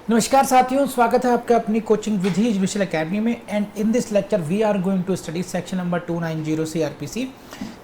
नमस्कार साथियों, स्वागत है आपका अपनी कोचिंग विधि एजुकेशन एकेडमी में। And in this lecture we are going to study section number 290 CrPC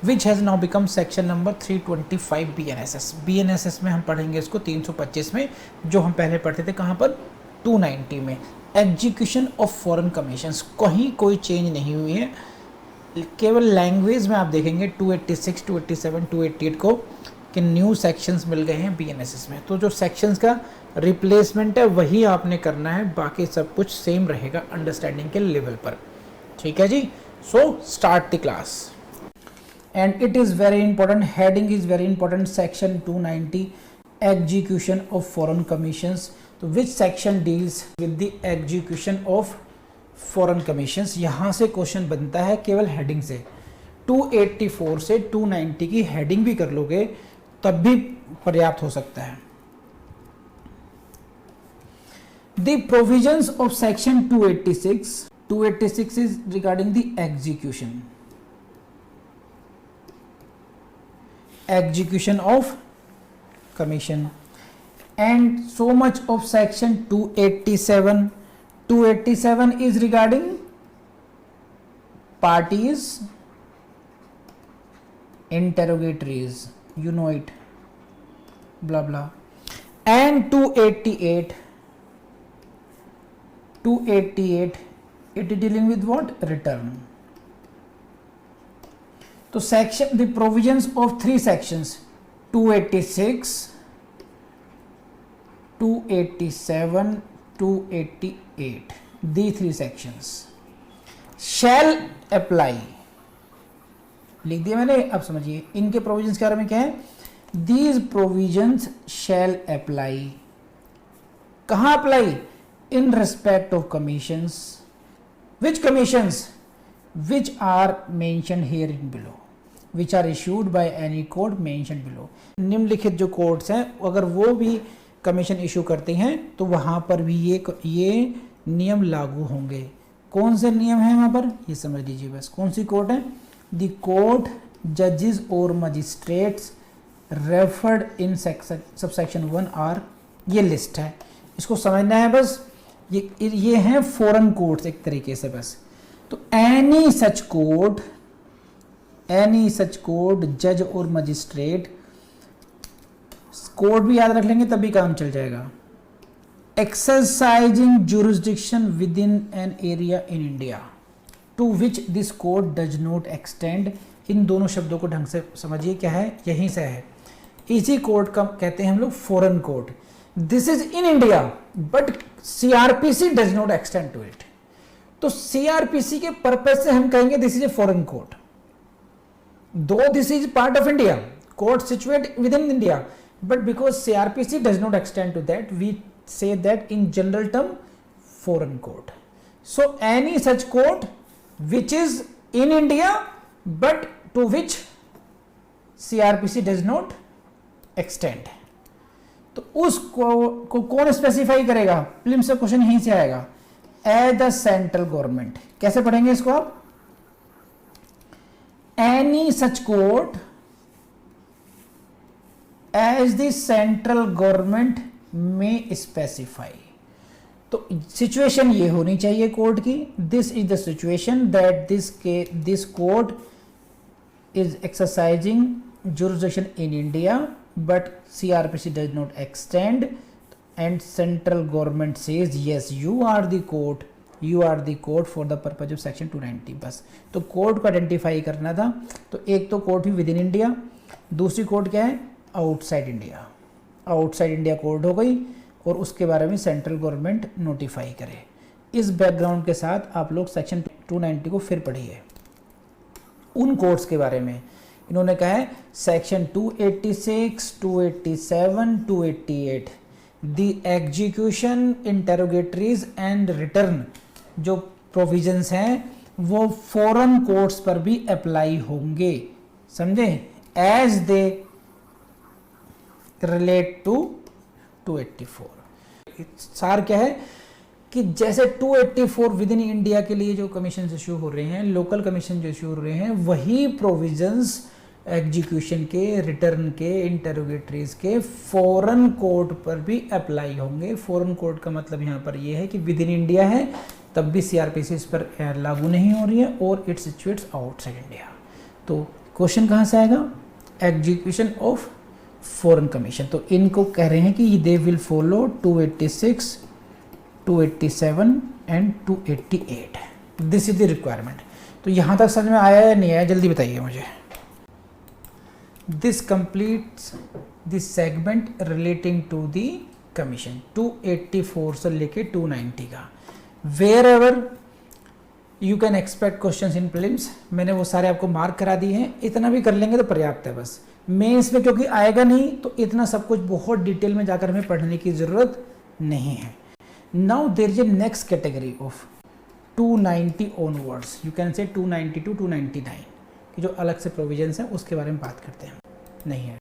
which has now become section number 325 BNSS. BNSS में हम पढ़ेंगे इसको 325 में, जो हम पहले पढ़ते थे कहाँ पर 290 में। एग्जीक्यूशन ऑफ फॉरेन कमीशंस, कहीं कोई चेंज नहीं हुई है, केवल लैंग्वेज में आप देखेंगे 286, 287, 288 को कि न्यू सेक्शंस मिल गए हैं बीएनएसएस में। तो जो सेक्शंस का रिप्लेसमेंट है वही आपने करना है, बाकी सब कुछ सेम रहेगा अंडरस्टैंडिंग के लेवल पर। ठीक है जी। So start the class and it is very important, heading is very important. Section 290 execution of foreign commissions. तो which section deals with the execution of foreign commissions. यहाँ से क्वेश्चन बनता है केवल हेडिंग से। 284 से 290 की हेडिंग भी कर लोगे तब भी पर्याप्त हो सकता है। The provisions of section 286 is regarding the execution of commission, and so much of section 287 is regarding parties, interrogatories, you know it, blah blah, and 288 it is dealing with what? Return. तो section, the provisions of three sections 286, 287, 288, these three sections shall apply। लिख दिया मैंने, अब समझिए इनके provisions के बारे में क्या है। These provisions shall apply, कहाँ apply? In respect of commissions, which commissions? Which are mentioned here in below, which are issued by any court mentioned below। निम्नलिखित जो कोर्ट्स हैं अगर वो भी कमीशन इशू करते हैं तो वहाँ पर भी ये नियम लागू होंगे। कौन से नियम हैं वहाँ पर, ये समझ लीजिए बस। कौन सी कोर्ट है? द कोर्ट, जजेस और magistrates referred in subsection 1 are. ये लिस्ट है, इसको समझना है बस। ये हैं फॉरेन कोर्ट्स एक तरीके से बस। तो एनी सच कोर्ट, जज और मजिस्ट्रेट, कोर्ट भी याद रख लेंगे तभी काम चल जाएगा। Exercising jurisdiction within an area in India to which this court does not extend. इन दोनों शब्दों को ढंग से समझिए, क्या है, यहीं से है। इसी कोर्ट का कहते हैं हम लोग foreign court. This is in India but CrPC does not extend to it. तो सीआरपीसी के पर्पज से हम कहेंगे this is a foreign court, though this is part of India, court situate within India, but because CrPC does not extend to that we say that in general term foreign court। so any such court which is in India but to which CRPC does not extend, तो उसको कौन specify करेगा? Prelims से question यहीं से आएगा। As the central government. कैसे पढ़ेंगे इसको आप? Any such court as the central government में स्पेसिफाई। तो सिचुएशन ये होनी चाहिए कोर्ट की, this is the situation that this court is exercising jurisdiction in India but CrPC does not extend and central government says yes you are the court for the purpose of section 290। बस तो court को identify करना था। तो एक तो court he with in India, दूसरी court क्या है? Outside India. Outside India court हो गई और उसके बारे में सेंट्रल गवर्नमेंट नोटिफाई करे। इस बैकग्राउंड के साथ आप लोग सेक्शन 290 को फिर पढ़िए। उन कोर्ट्स के बारे में इन्होंने कहा है section 286, 287, 288 the execution, interrogatories and return जो प्रोविजंस हैं वो फॉरेन कोर्ट्स पर भी अप्लाई होंगे। समझे? As they relate to 284। सार क्या है कि जैसे 284 विद इन इंडिया के लिए जो कमीशन इश्यू हो रहे हैं, लोकल कमीशन जो इश्यू हो रहे हैं, वही प्रोविजंस एग्जीक्यूशन के, रिटर्न के, इंटरोगेटरीज के फॉरेन कोर्ट पर भी अप्लाई होंगे। फॉरेन कोर्ट का मतलब यहाँ पर ये है कि विद इन इंडिया है तब भी सीआरपीसी इस पर लागू नहीं हो रही है, और इट सिचुएट्स आउटसाइड इंडिया। तो क्वेश्चन कहाँ से आएगा? Execution of foreign commission. तो इनको कह रहे हैं कि they will follow 286, 287 and 288। This is the requirement. तो यहाँ तक समझ में आया या नहीं आया, जल्दी बताइए मुझे। This completes the segment relating to the commission 284 से लेके 290 का। Wherever you can expect questions in prelims, मैंने वो सारे आपको मार्क करा दिए हैं। इतना भी कर लेंगे तो पर्याप्त है बस। मेंस में क्योंकि आएगा नहीं तो इतना सब कुछ बहुत डिटेल में जाकर हमें पढ़ने की ज़रूरत नहीं है। Now there is a next category of 290 onwards, you can say 290 to 299 की जो अलग से प्रोविजंस हैं उसके बारे में बात करते हैं, नहीं है।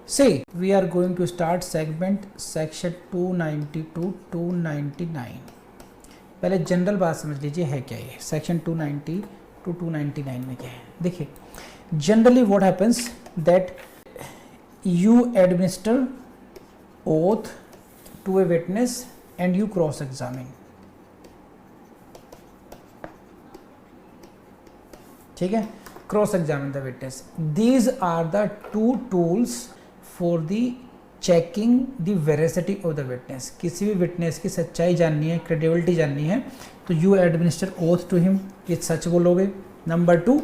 Say we are going to start segment section 290 to 299। पहले जनरल बात समझ लीजिए है क्या ये सेक्शन 290 to 299 में क्या है। देखिए generally what happens that you administer oath to a witness and you cross examine. ठीक है, cross examine the witness. These are the two tools for the checking the veracity of the witness. किसी भी witness की सच्चाई जाननी है, credibility जाननी है, तो you administer oath to him, ये सच बोलोगे। नंबर 2,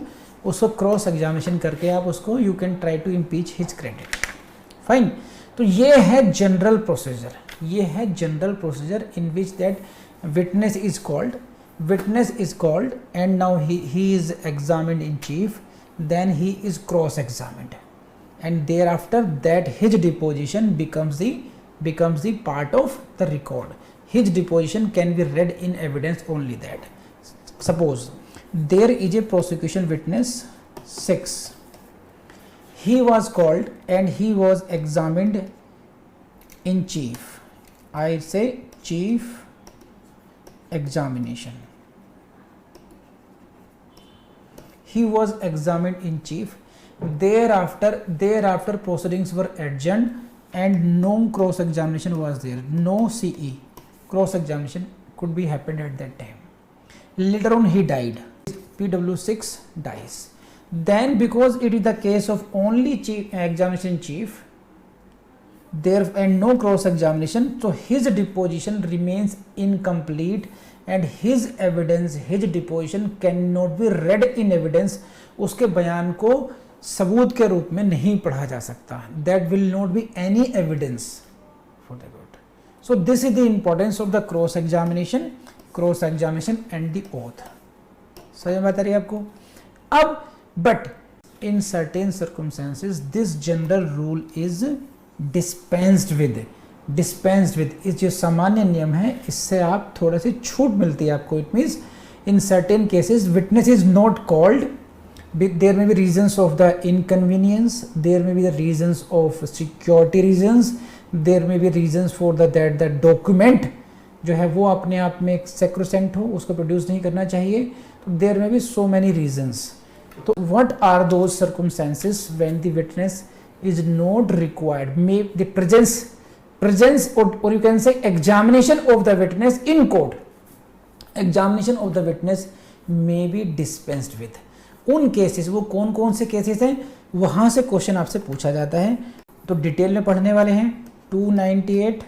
उसको क्रॉस एग्जामिनेशन करके आप उसको you can try to impeach his credit. Fine, तो ये है जनरल प्रोसीजर, ये है general procedure in which that witness is called, and now he is examined in chief, then he is cross examined, and thereafter that his deposition becomes the part of the record. His deposition can be read in evidence only that. Suppose there is a prosecution witness 6, he was called and he was examined in chief, I say chief examination. He was examined in chief. Thereafter proceedings were adjourned and no cross examination was there. No CE cross examination could be happened at that time. Later on he died. PW6 dies. Then because it is the case of only chief examination chief, there and no cross examination, so his deposition remains incomplete and his evidence, his deposition cannot be read in evidence. उसके बयान को सबूत के रूप में नहीं पढ़ा जा सकता। That will not be any evidence for the court. So this is the importance of the cross examination and the oath. समझ में आता रही आपको? अब but in certain circumstances this general rule is dispensed with इस जो सामान्य नियम है इससे आप थोड़ा सी छूट मिलती है आपको। It means in certain cases witness is not called, there may be reasons of the inconvenience, there may be the reasons of security reasons, there may be reasons for that the document जो है वो अपने आप में एक sacrosanct हो, उसको produce नहीं करना चाहिए। तो there may be so many reasons. तो what are those circumstances when the witness is not required, may the presence or you can say examination of the witness in court, examination of the witness may be dispensed with. उन cases, वो कौन कौन से cases हैं वहाँ से question आपसे पूछा जाता है। तो डिटेल में पढ़ने वाले हैं 298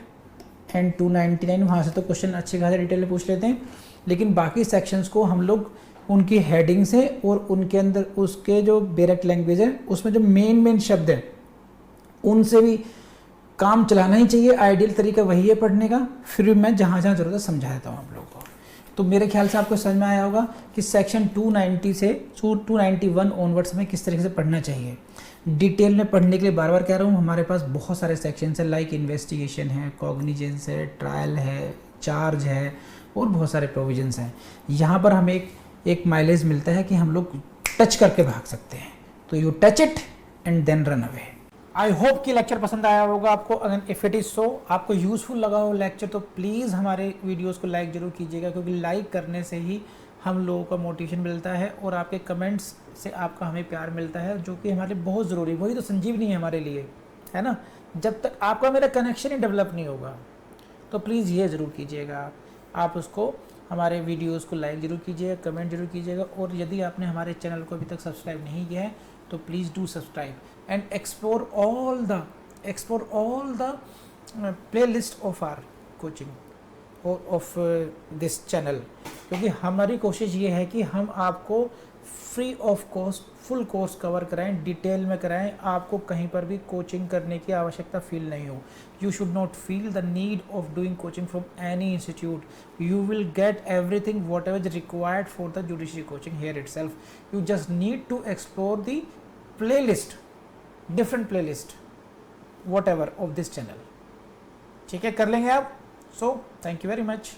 एंड 299, वहाँ से तो क्वेश्चन अच्छे खासे डिटेल में पूछ लेते हैं, लेकिन बाकी सेक्शंस को हम लोग उनकी हेडिंग से और उनके अंदर उसके जो डायरेक्ट लैंग्वेज है उसमें जो मेन शब्द है उनसे भी काम चलाना ही चाहिए। आइडियल तरीका वही है पढ़ने का। फिर भी मैं जहाँ जहाँ ज़रूरत है समझा देता हूँ आप लोगों को। तो मेरे ख्याल से आपको समझ में आया होगा कि सेक्शन 290 से 291 ऑनवर्ड्स में किस तरीके से पढ़ना चाहिए। डिटेल में पढ़ने के लिए बार बार कह रहा हूँ, हमारे पास बहुत सारे सेक्शंस हैं, लाइक इन्वेस्टिगेशन है, कॉग्निजेंस है, ट्रायल है, चार्ज है और बहुत सारे प्रोविजंस हैं। यहाँ पर हमें एक माइलेज मिलता है कि हम लोग टच करके भाग सकते हैं। तो you touch it and then run away. I hope कि लेक्चर पसंद आया होगा आपको। अगर इफ़ इट इज़ सो, आपको यूज़फुल लगा हो लेक्चर, तो प्लीज़ हमारे वीडियोस को लाइक ज़रूर कीजिएगा, क्योंकि लाइक करने से ही हम लोगों का मोटिवेशन मिलता है और आपके कमेंट्स से आपका हमें प्यार मिलता है, जो कि हमारे लिए बहुत ज़रूरी, वही तो संजीवनी है हमारे लिए, है ना। जब तक आपका मेरा कनेक्शन ही डेवलप नहीं होगा तो प्लीज़ ये ज़रूर कीजिएगा, आप उसको हमारे वीडियोस को लाइक ज़रूर कीजिएगा, कमेंट जरूर कीजिएगा, और यदि आपने हमारे चैनल को अभी तक सब्सक्राइब नहीं किया है तो please do subscribe and explore all the playlist of our coaching और ऑफ दिस चैनल, क्योंकि हमारी कोशिश ये है कि हम आपको free of cost full course cover कराएं, डिटेल में कराएं, आपको कहीं पर भी कोचिंग करने की आवश्यकता फील नहीं हो। You should not feel the need of doing coaching from any institute, you will get everything whatever is required for the judiciary coaching here itself, you just need to explore the playlist, different playlist whatever of this channel. ठीक है, कर लेंगे आप। So thank you very much.